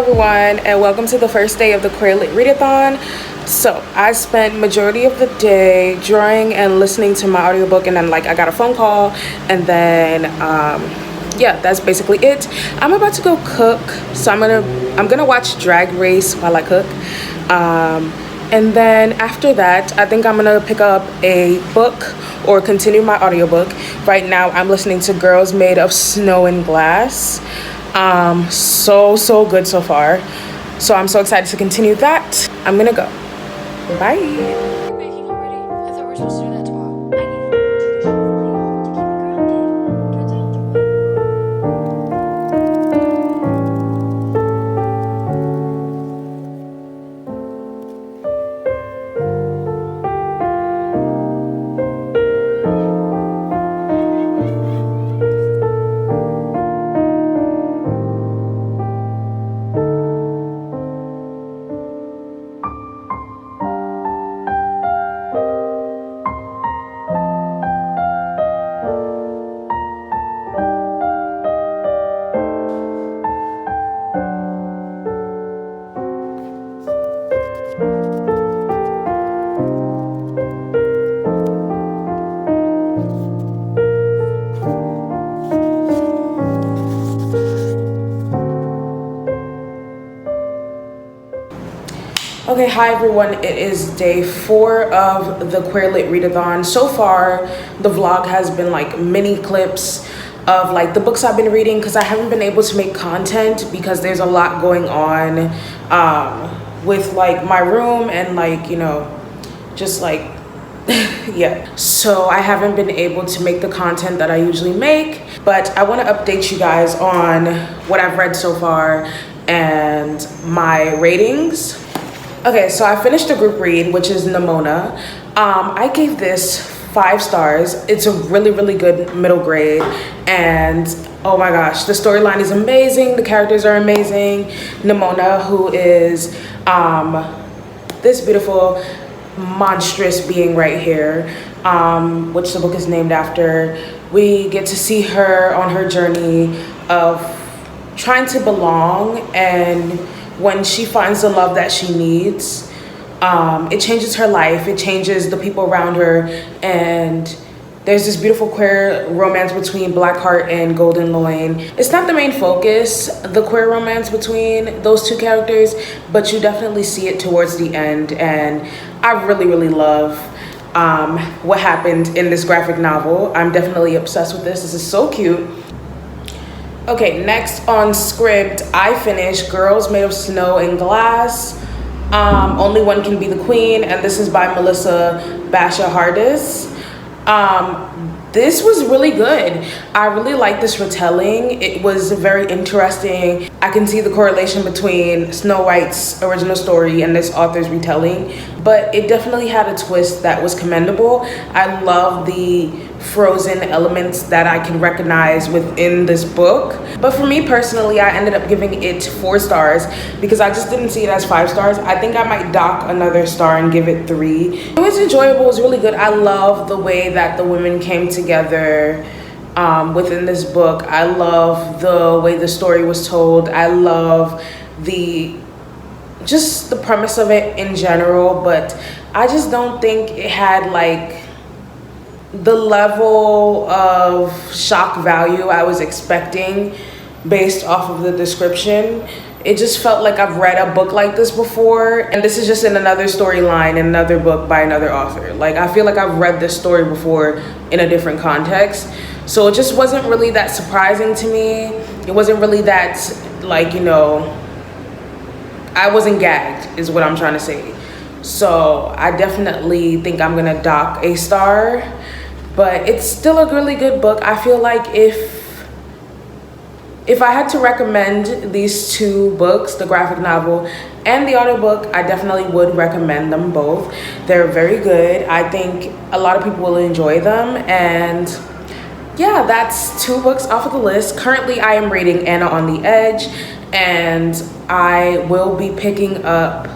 everyone, and welcome to the first day of the Lit Readathon. So I spent majority of the day drawing and listening to my audiobook, and then I got a phone call, and then yeah, that's basically it. I'm about to go cook, so I'm gonna watch Drag Race while I cook. And then after that, I think I'm gonna pick up a book or continue my audiobook. Right now I'm listening to Girls Made of Snow and Glass. So good so far. So I'm so excited to continue that. I'm gonna go. Bye. You're baking already? I thought we were supposed to do that tomorrow. I need to keep me grounded. Turns out the Okay, hi everyone. It is day 4 of the Lit Readathon. So far, the vlog has been mini clips of the books I've been reading, because I haven't been able to make content because there's a lot going on with my room and just yeah. So I haven't been able to make the content that I usually make, but I want to update you guys on what I've read so far and my ratings. Okay, so I finished the group read, which is Nimona. I gave this 5 stars. It's a really good middle grade, and oh my gosh, the storyline is amazing. The characters are amazing. Nimona, who is this beautiful, monstrous being right here, which the book is named after. We get to see her on her journey of trying to belong, and when she finds the love that she needs, it changes her life, it changes the people around her, and there's this beautiful queer romance between Blackheart and Golden Loin. It's not the main focus, the queer romance between those two characters, but you definitely see it towards the end, and I really love what happened in this graphic novel. I'm definitely obsessed with this. This is so cute. Okay, next on script, I finished Girls Made of Snow and Glass. Only One Can Be the Queen, and this is by Melissa Basha Hardis. This was really good. I really like this retelling. It was very interesting. I can see the correlation between Snow White's original story and this author's retelling, but it definitely had a twist that was commendable. I love the frozen elements that I can recognize within this book. But for me personally, I ended up giving it 4 stars because I just didn't see it as 5 stars. I think I might dock another star and give it 3. It was enjoyable, it was really good. I love the way that the women came together within this book. I love the way the story was told. I love just the premise of it in general, but I just don't think it had the level of shock value I was expecting based off of the description. It just felt like I've read a book like this before, and this is just in another storyline in another book by another author. I feel like I've read this story before in a different context, so it just wasn't really that surprising to me. It wasn't really that I wasn't gagged is what I'm trying to say. So I definitely think I'm gonna dock a star, but it's still a really good book. I feel like if I had to recommend these 2 books, the graphic novel and the audiobook, I definitely would recommend them both. They're very good. I think a lot of people will enjoy them, and yeah, that's 2 books off of the list. Currently, I am reading Anna on the Edge, and I will be picking up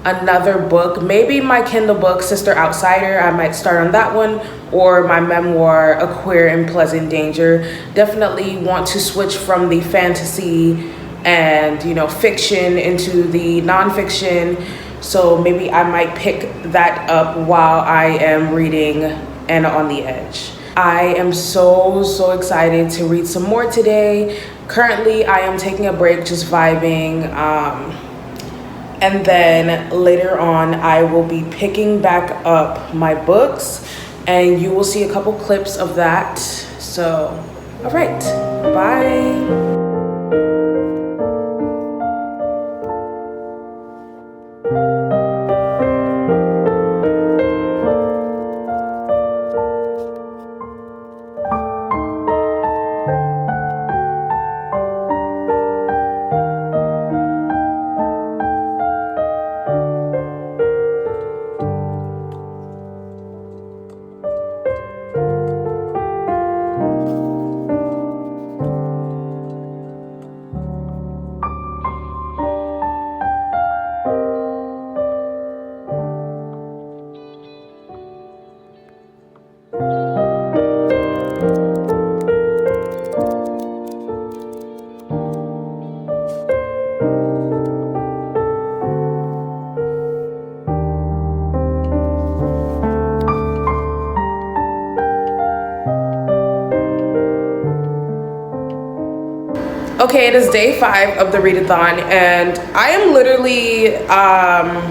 another book, maybe my Kindle book, Sister Outsider. I might start on that one, or my memoir, A Queer in Pleasant Danger. Definitely want to switch from the fantasy and, you know, fiction into the nonfiction. So maybe I might pick that up while I am reading Anna on the Edge. I am so excited to read some more today. Currently, I am taking a break, just vibing. And then later on, I will be picking back up my books, and you will see a couple clips of that. So, all right, bye. Okay, it is day 5 of the readathon, and I am literally, I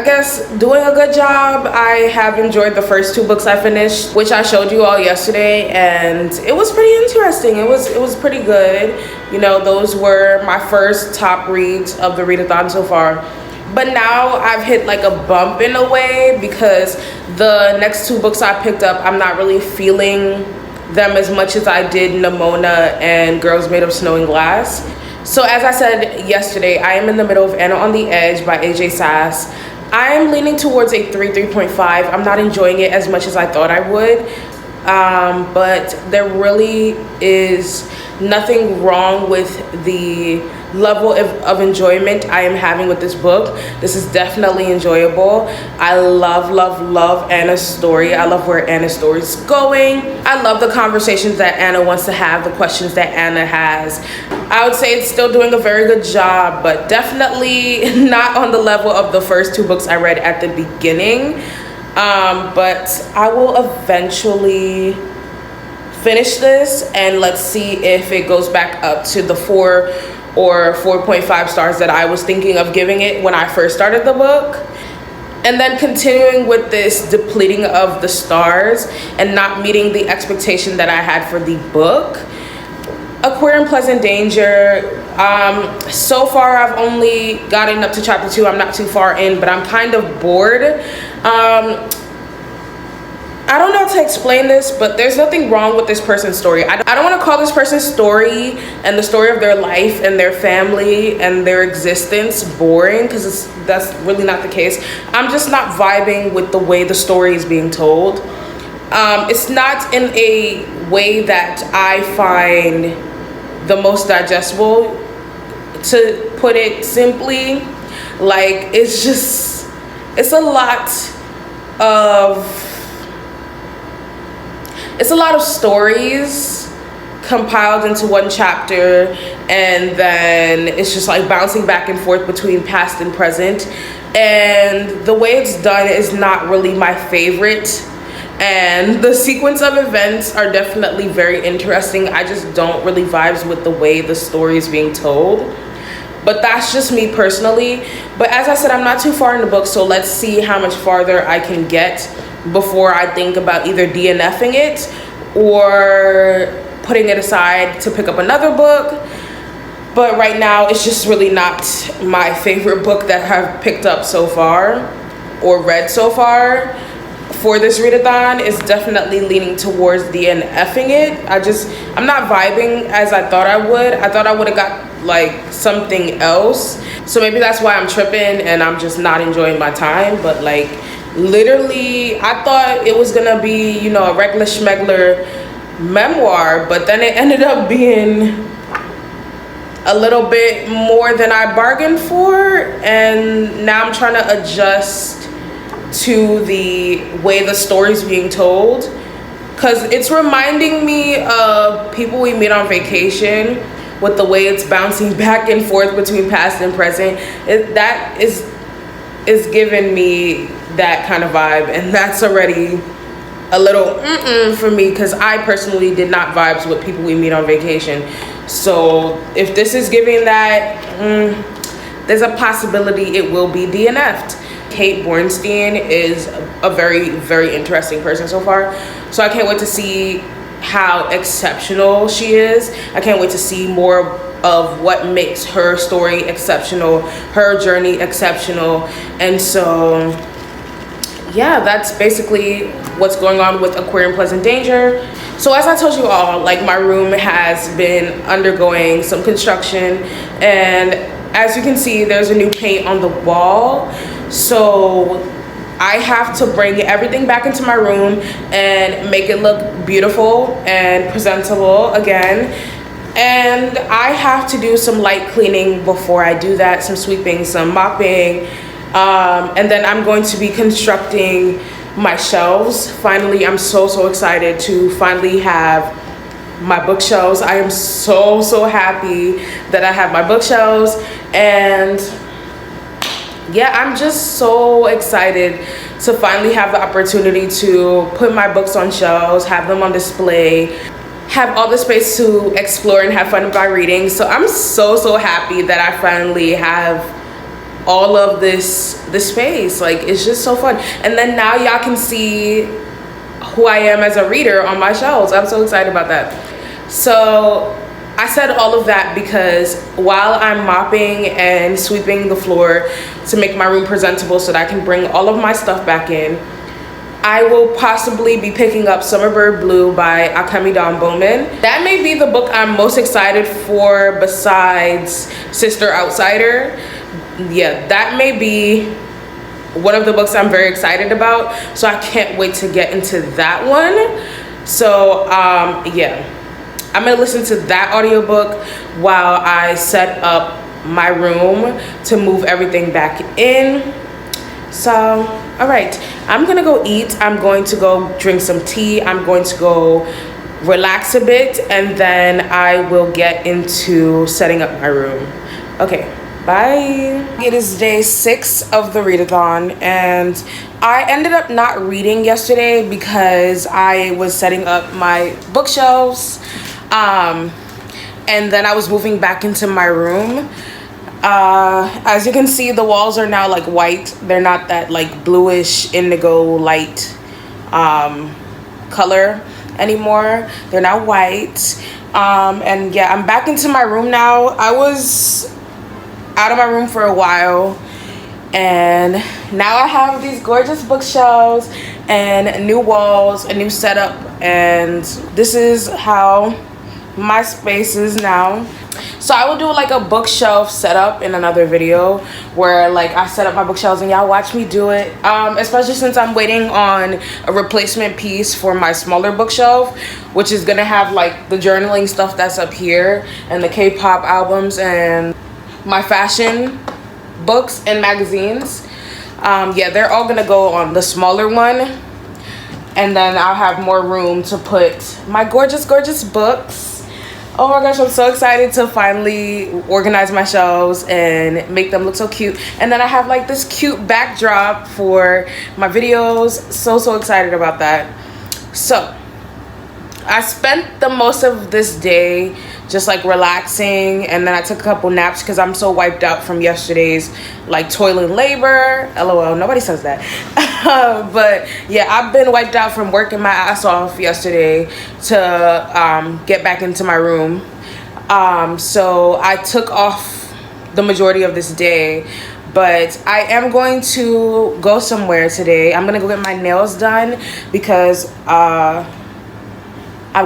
guess, doing a good job. I have enjoyed the first 2 books I finished, which I showed you all yesterday, and it was pretty interesting. It was pretty good. You know, those were my first top reads of the readathon so far. But now I've hit like a bump in a way, because the next 2 books I picked up, I'm not really feeling them as much as I did Nimona and Girls Made of Snow and Glass. So as I said yesterday, I am in the middle of Anna on the Edge by AJ Sass. I am leaning towards a 3.5. I'm not enjoying it as much as I thought I would, but there really is nothing wrong with the level of enjoyment I am having with this book. This is definitely enjoyable. I love Anna's story. I love where Anna's story is going. I love the conversations that Anna wants to have, the questions that Anna has. I would say it's still doing a very good job, but definitely not on the level of the first 2 books I read at the beginning. But I will eventually finish this, and let's see if it goes back up to the 4 or 4.5 stars that I was thinking of giving it when I first started the book. And then continuing with this depleting of the stars and not meeting the expectation that I had for the book. A Queer in Pleasant Danger. So far I've only gotten up to chapter 2. I'm not too far in, but I'm kind of bored. I don't know how to explain this, but there's nothing wrong with this person's story. I don't want to call this person's story and the story of their life and their family and their existence boring, because that's really not the case. I'm just not vibing with the way the story is being told. It's not in a way that I find the most digestible, to put it simply. Like, it's a lot of stories compiled into one chapter, and then it's just like bouncing back and forth between past and present, and the way it's done is not really my favorite, and the sequence of events are definitely very interesting. I just don't really vibe with the way the story is being told, but that's just me personally. But as I said, I'm not too far in the book, so let's see how much farther I can get before I think about either DNFing it or putting it aside to pick up another book. But right now, it's just really not my favorite book that I've picked up so far or read so far. For this readathon, is definitely leaning towards DNFing it. I'm not vibing as I thought I would. I thought I would have got like something else. So maybe that's why I'm tripping and I'm just not enjoying my time. But like, literally, I thought it was gonna be, you know, a regular schmegler memoir, but then it ended up being a little bit more than I bargained for, and now I'm trying to adjust to the way the story's being told, because it's reminding me of People We Meet on Vacation, with the way it's bouncing back and forth between past and present. That is giving me that kind of vibe, and that's already a little for me, because I personally did not vibes with people we meet on vacation. So if this is giving that, there's a possibility it will be DNF'd. Kate Bornstein is a very, very interesting person so far. So I can't wait to see how exceptional she is. I can't wait to see more of what makes her story exceptional, her journey exceptional. And so, yeah, that's basically what's going on with Aquarium Pleasant Danger. So as I told you all, like, my room has been undergoing some construction, and as you can see, there's a new paint on the wall. So I have to bring everything back into my room and make it look beautiful and presentable again. And I have to do some light cleaning before I do that, some sweeping, some mopping. And then I'm going to be constructing my shelves. Finally, I'm so excited to finally have my bookshelves. I am so happy that I have my bookshelves. And yeah, I'm just so excited to finally have the opportunity to put my books on shelves, have them on display, have all the space to explore and have fun by reading. So I'm so happy that I finally have all of this space. Like, it's just so fun. And then now y'all can see who I am as a reader on my shelves. I'm so excited about that. So I said all of that because while I'm mopping and sweeping the floor to make my room presentable so that I can bring all of my stuff back in, I will possibly be picking up Summerbird Blue by Akemi Dawn Bowman. That may be the book I'm most excited for besides Sister Outsider. Yeah, that may be one of the books I'm very excited about. So I can't wait to get into that one. So yeah, I'm gonna listen to that audiobook while I set up my room to move everything back in. So, all right, I'm gonna go eat. I'm going to go drink some tea. I'm going to go relax a bit, and then I will get into setting up my room. Okay, bye. It is day 6 of the readathon, and I ended up not reading yesterday because I was setting up my bookshelves, and then I was moving back into my room. As you can see, the walls are now like white. They're not that like bluish indigo light color anymore. They're now white. And yeah, I'm back into my room now. I was out of my room for a while, and now I have these gorgeous bookshelves and new walls, a new setup, and this is how my space is now. So I will do like a bookshelf setup in another video where like I set up my bookshelves and y'all watch me do it, especially since I'm waiting on a replacement piece for my smaller bookshelf, which is gonna have like the journaling stuff that's up here and the K-pop albums and my fashion books and magazines. Yeah, they're all gonna go on the smaller one, and then I'll have more room to put my gorgeous books. Oh my gosh, I'm so excited to finally organize my shelves and make them look so cute. And then I have like this cute backdrop for my videos. So excited about that. So I spent the most of this day just like relaxing, and then I took a couple naps because I'm so wiped out from yesterday's like toil and labor. LOL, nobody says that. But yeah, I've been wiped out from working my ass off yesterday to get back into my room. So I took off the majority of this day, but I am going to go somewhere today. I'm gonna go get my nails done because I'm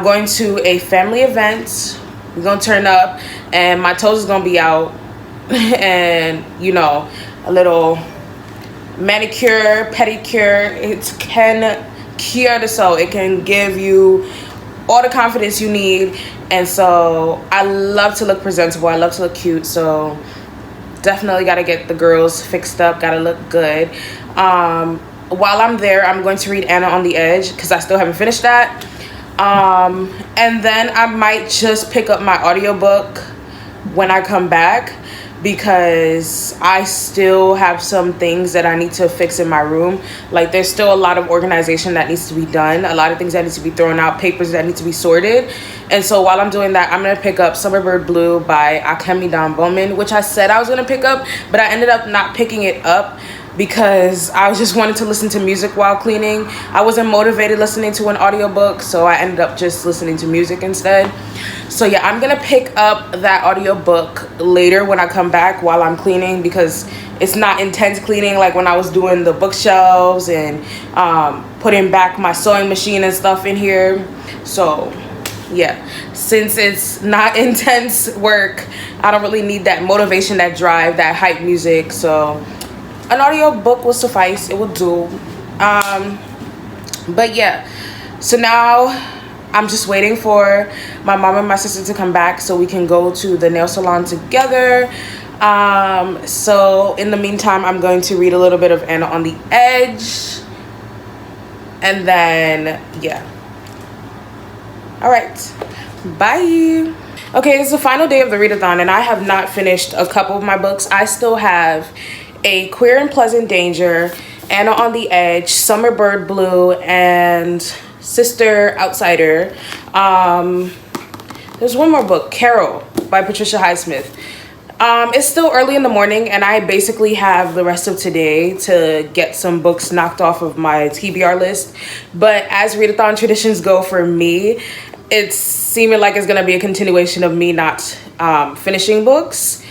going to a family event. We're gonna turn up and my toes is gonna be out and you know, a little manicure, pedicure. It can cure the soul. It can give you all the confidence you need. And so I love to look presentable. I love to look cute. So definitely gotta get the girls fixed up, gotta look good. While I'm there, I'm going to read Anna on the Edge because I still haven't finished that. And then I might just pick up my audiobook when I come back, because I still have some things that I need to fix in my room. Like, there's still a lot of organization that needs to be done, a lot of things that need to be thrown out, papers that need to be sorted. And so while I'm doing that, I'm gonna pick up Summerbird Blue by Akemi Don Bowman, which I said I was gonna pick up, but I ended up not picking it up because I just wanted to listen to music while cleaning. I wasn't motivated listening to an audiobook, so I ended up just listening to music instead. So yeah, I'm gonna pick up that audiobook later when I come back while I'm cleaning, because it's not intense cleaning like when I was doing the bookshelves and putting back my sewing machine and stuff in here. So yeah, since it's not intense work, I don't really need that motivation, that drive, that hype music. So an audiobook will suffice, it will do. But yeah, so now I'm just waiting for my mom and my sister to come back so we can go to the nail salon together. So in the meantime, I'm going to read a little bit of Anna on the Edge, and then yeah. All right, bye. Okay, it's the final day of the readathon, and I have not finished a couple of my books. I still have A Queer and Pleasant Danger, Anna on the Edge, Summerbird Blue, and Sister Outsider. There's one more book, Carol by Patricia Highsmith. It's still early in the morning, and I basically have the rest of today to get some books knocked off of my TBR list. But as readathon traditions go for me, it's seeming like it's gonna be a continuation of me not finishing books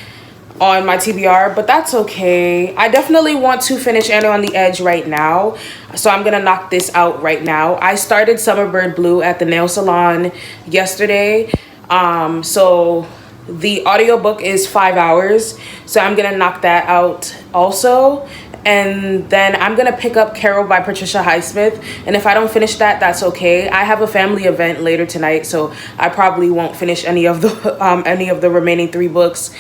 on my TBR, but that's okay. I definitely want to finish Anna on the Edge right now, so I'm gonna knock this out right now. I started Summerbird Blue at the nail salon yesterday, so the audiobook is 5 hours, so I'm gonna knock that out also. And then I'm gonna pick up Carol by Patricia Highsmith, and if I don't finish that, that's okay. I have a family event later tonight, so I probably won't finish any of the remaining 3 books.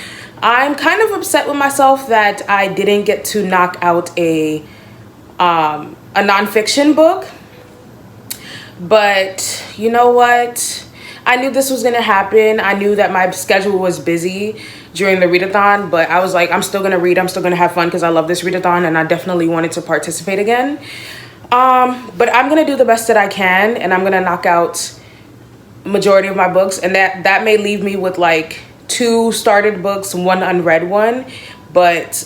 I'm kind of upset with myself that I didn't get to knock out a nonfiction book, but you know what? I knew this was gonna happen. I knew that my schedule was busy during the readathon, but I was like, I'm still gonna read, I'm still gonna have fun because I love this readathon and I definitely wanted to participate again. But I'm gonna do the best that I can, and I'm gonna knock out majority of my books, and that may leave me with like 2 started books, 1 unread one, but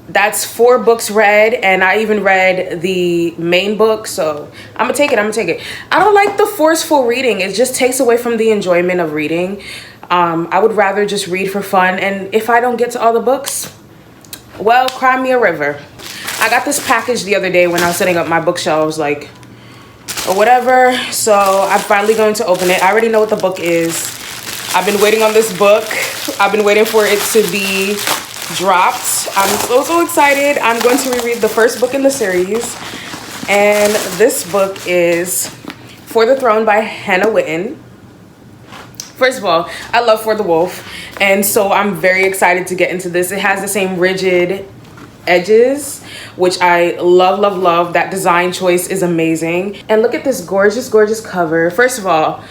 that's 4 books read, and I even read the main book, so I'm gonna take it. I don't like the forceful reading. It just takes away from the enjoyment of reading. I would rather just read for fun, and if I don't get to all the books, well, cry me a river. I got this package the other day when I was setting up my bookshelves, like, or whatever, so I'm finally going to open it. I already know what the book is. I've been waiting on this book. I've been waiting for it to be dropped. I'm so excited. I'm going to reread the first book in the series, and this book is For the Throne by Hannah Witten. First of all, I love For the Wolf, and so I'm very excited to get into this. It has the same rigid edges, which I love. That design choice is amazing. And look at this gorgeous cover. First of all,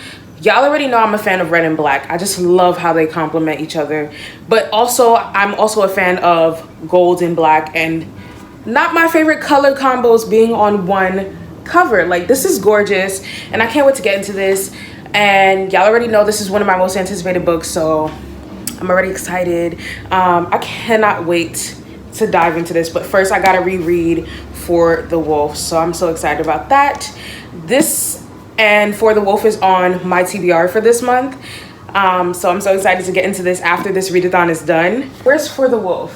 y'all already know I'm a fan of red and black. I just love how they complement each other. But also, I'm also a fan of gold and black, and not my favorite color combos being on one cover. Like, this is gorgeous, and I can't wait to get into this. And y'all already know this is one of my most anticipated books, so I'm already excited. I cannot wait to dive into this, but first I gotta reread For the Wolf, so I'm so excited about that. This and For the Wolf is on my TBR for this month, so I'm so excited to get into this after this readathon is done. Where's For the Wolf?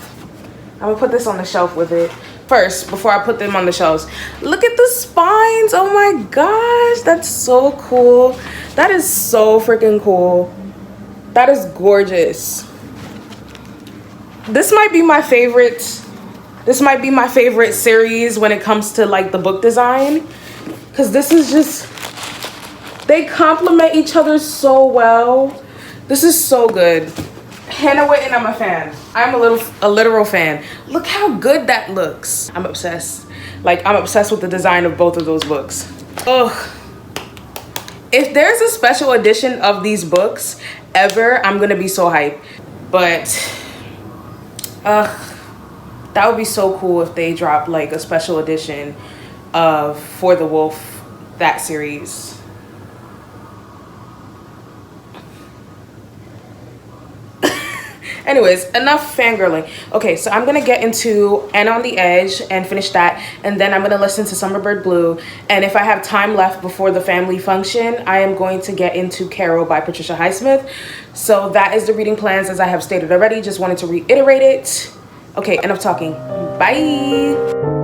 I'm gonna put this on the shelf with it. First, before I put them on the shelves, look at the spines. Oh my gosh, that's so cool. That is so freaking cool. That is gorgeous. This might be my favorite series when it comes to like the book design, because this is just, they complement each other so well. This is so good. Hannah Witten, I'm a fan. I'm a literal fan. Look how good that looks. I'm obsessed. Like, I'm obsessed with the design of both of those books. Ugh. If there's a special edition of these books ever, I'm gonna be so hyped. But that would be so cool if they dropped like a special edition of For the Wolf, that series. Anyways, enough fangirling. Okay, so I'm gonna get into And on the Edge and finish that, and then I'm gonna listen to Summerbird Blue, and if I have time left before the family function, I am going to get into Carol by Patricia Highsmith. So that is the reading plans, as I have stated already. Just wanted to reiterate it. Okay, enough talking. Bye.